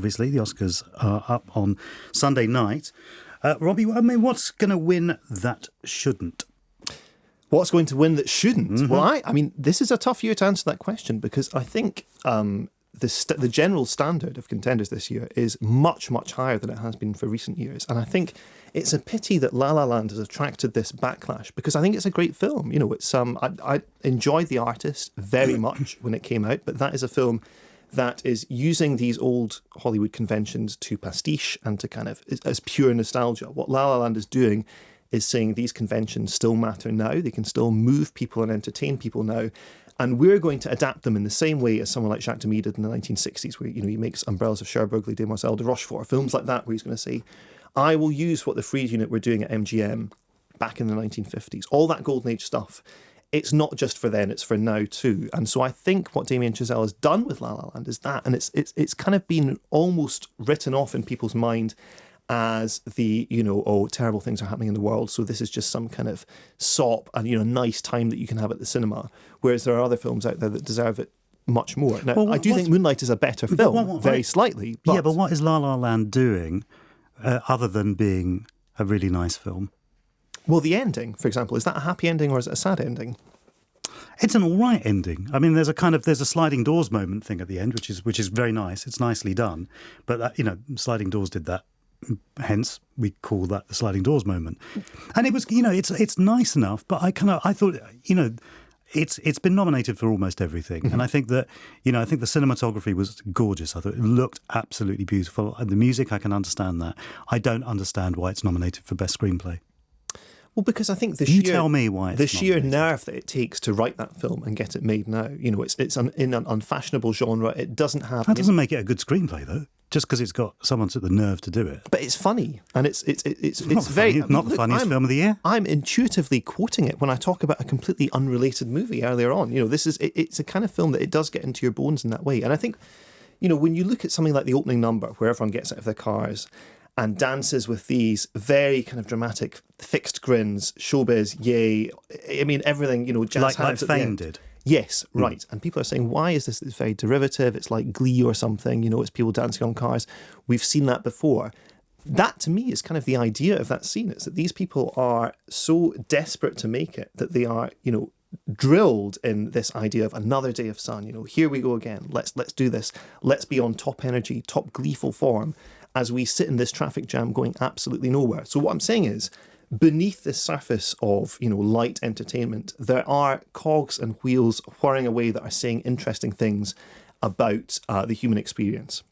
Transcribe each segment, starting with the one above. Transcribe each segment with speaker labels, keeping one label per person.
Speaker 1: obviously. The Oscars are up on Sunday night. Robbie, I mean, what's going to win that shouldn't?
Speaker 2: What's going to win that shouldn't? Mm-hmm. Well, I mean, this is a tough year to answer that question because I think the general standard of contenders this year is much, much higher than it has been for recent years. And I think it's a pity that La La Land has attracted this backlash because I think it's a great film. You know, it's I enjoyed The Artist very much when it came out, but that is a film that is using these old Hollywood conventions to pastiche and to kind of as pure nostalgia. What La La Land is doing is saying these conventions still matter now. They can still move people and entertain people now. And we're going to adapt them in the same way as someone like Jacques Demy did in the 1960s, where he makes Umbrellas of Cherbourg, Les Demoiselles de Rochefort, films like that, where he's going to say, I will use what the Freeze Unit were doing at MGM back in the 1950s. All that Golden Age stuff. It's not just for then, it's for now too. And so I think what Damien Chazelle has done with La La Land is that, and it's kind of been almost written off in people's mind as the, terrible things are happening in the world, so this is just some kind of sop and, nice time that you can have at the cinema, whereas there are other films out there that deserve it much more. Now, I do think Moonlight is a better film, very slightly. But
Speaker 1: yeah, but what is La La Land doing other than being a really nice film?
Speaker 2: Well, the ending, for example, is that a happy ending or is it a sad ending?
Speaker 1: It's an all right ending. I mean, there's a sliding doors moment thing at the end, which is very nice. It's nicely done, but sliding doors did that. Hence, we call that the sliding doors moment. And it was, it's nice enough, but I thought, it's been nominated for almost everything. Mm-hmm. And I think that, I think the cinematography was gorgeous. I thought it looked absolutely beautiful. And the music, I can understand that. I don't understand why it's nominated for Best Screenplay.
Speaker 2: Well, because I think
Speaker 1: tell me why
Speaker 2: the sheer nerve that it takes to write that film and get it made now. It's in an unfashionable genre. It doesn't have.
Speaker 1: That doesn't make it a good screenplay, though. Just because it's got someone to the nerve to do it.
Speaker 2: But it's funny, and it's
Speaker 1: very not the funniest film of the year.
Speaker 2: I'm intuitively quoting it when I talk about a completely unrelated movie earlier on. It's a kind of film that it does get into your bones in that way. And I think, when you look at something like the opening number, where everyone gets out of their cars and dances with these very kind of dramatic fixed grins, showbiz, yay. I mean, everything, jazz hands
Speaker 1: like Fame did.
Speaker 2: Yes, right. And people are saying, why is this? It's very derivative. It's like Glee or something, it's people dancing on cars. We've seen that before. That, to me, is kind of the idea of that scene. It's that these people are so desperate to make it that they are, drilled in this idea of another day of sun. Here we go again. Let's do this. Let's be on top energy, top gleeful form, as we sit in this traffic jam going absolutely nowhere. So what I'm saying is, beneath the surface of, light entertainment, there are cogs and wheels whirring away that are saying interesting things about the human experience.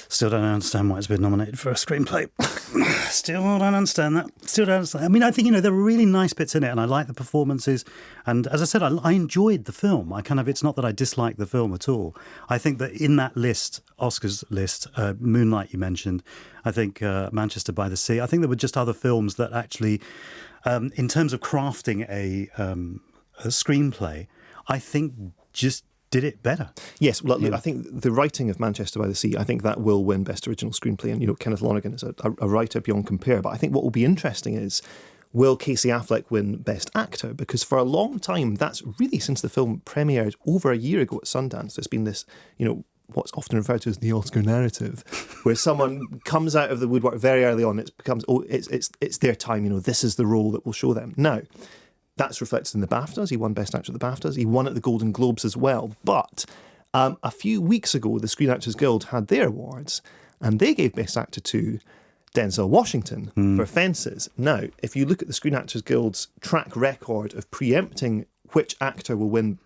Speaker 1: Still don't understand why it's been nominated for a screenplay. Still don't understand that. Still don't understand. I mean, I think, there were really nice bits in it and I like the performances. And as I said, I enjoyed the film. It's not that I disliked the film at all. I think that in that list, Oscars list, Moonlight you mentioned, I think Manchester by the Sea, I think there were just other films that actually, in terms of crafting a screenplay, I think just did it better.
Speaker 2: Yes, well, look, I think the writing of Manchester by the Sea, I think that will win Best Original Screenplay. And, Kenneth Lonergan is a writer beyond compare. But I think what will be interesting is, will Casey Affleck win Best Actor? Because for a long time, that's really since the film premiered over a year ago at Sundance, there's been this, what's often referred to as the Oscar narrative, where someone comes out of the woodwork very early on. It becomes, it's their time. This is the role that will show them. Now, that's reflected in the BAFTAs. He won Best Actor at the BAFTAs. He won at the Golden Globes as well. But a few weeks ago, the Screen Actors Guild had their awards, and they gave Best Actor to Denzel Washington for Fences. Now, if you look at the Screen Actors Guild's track record of preempting which actor will win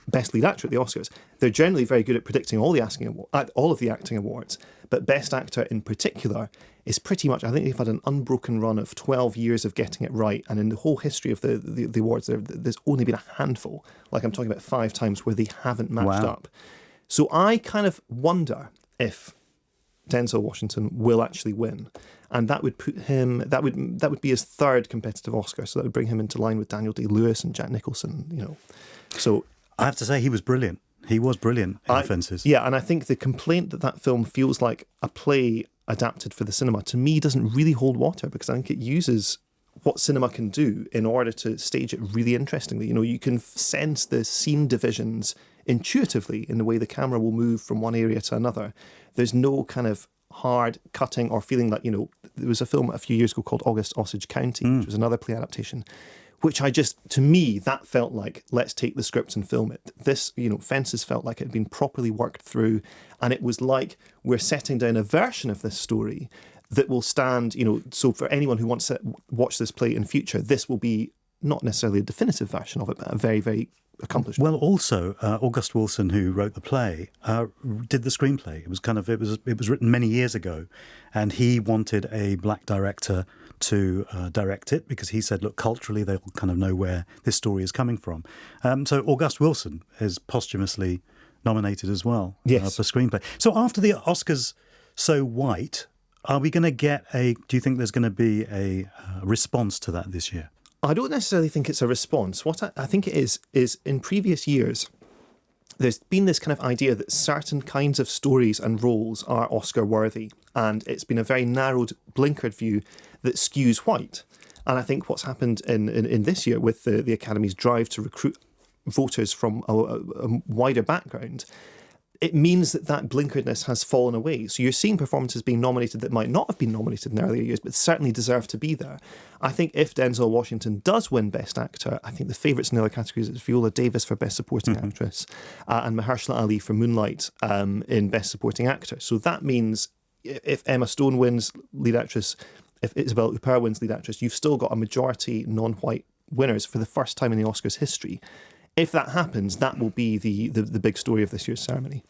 Speaker 2: Best Lead Actor at the Oscars, they're generally very good at predicting all of the acting awards. But Best Actor in particular is pretty much, I think they've had an unbroken run of 12 years of getting it right. And in the whole history of the awards, there's only been a handful, like I'm talking about 5 times, where they haven't matched up. So I kind of wonder if Denzel Washington will actually win. And that would put him, that would be his 3rd competitive Oscar. So that would bring him into line with Daniel Day-Lewis and Jack Nicholson, So
Speaker 1: I have to say he was brilliant. He was brilliant in Fences.
Speaker 2: Yeah, and I think the complaint that film feels like a play adapted for the cinema, to me, doesn't really hold water, because I think it uses what cinema can do in order to stage it really interestingly. You can sense the scene divisions intuitively in the way the camera will move from one area to another. There's no kind of hard cutting or feeling that, there was a film a few years ago called August Osage County, which was another play adaptation, which to me, that felt like, let's take the script and film it. This, Fences felt like it had been properly worked through, and it was like we're setting down a version of this story that will stand, so for anyone who wants to watch this play in future, this will be not necessarily a definitive version of it, but a very, very accomplished.
Speaker 1: Well, also, August Wilson, who wrote the play, did the screenplay. It was written many years ago, and he wanted a black director to direct it because he said, look, culturally, they'll kind of know where this story is coming from. So August Wilson is posthumously nominated as well for screenplay. So after the Oscars So White, are we going to get do you think there's going to be a response to that this year?
Speaker 2: I don't necessarily think it's a response. What I think it is in previous years, there's been this kind of idea that certain kinds of stories and roles are Oscar worthy. And it's been a very narrowed, blinkered view that skews white. And I think what's happened in this year with the Academy's drive to recruit voters from a wider background, it means that blinkeredness has fallen away. So you're seeing performances being nominated that might not have been nominated in earlier years, but certainly deserve to be there. I think if Denzel Washington does win Best Actor, I think the favourites in the other categories is Viola Davis for Best Supporting Actress and Mahershala Ali for Moonlight in Best Supporting Actor. So that means if Emma Stone wins Lead Actress, if Isabelle Huppert wins Lead Actress, you've still got a majority non-white winners for the first time in the Oscars history. If that happens, that will be the big story of this year's ceremony.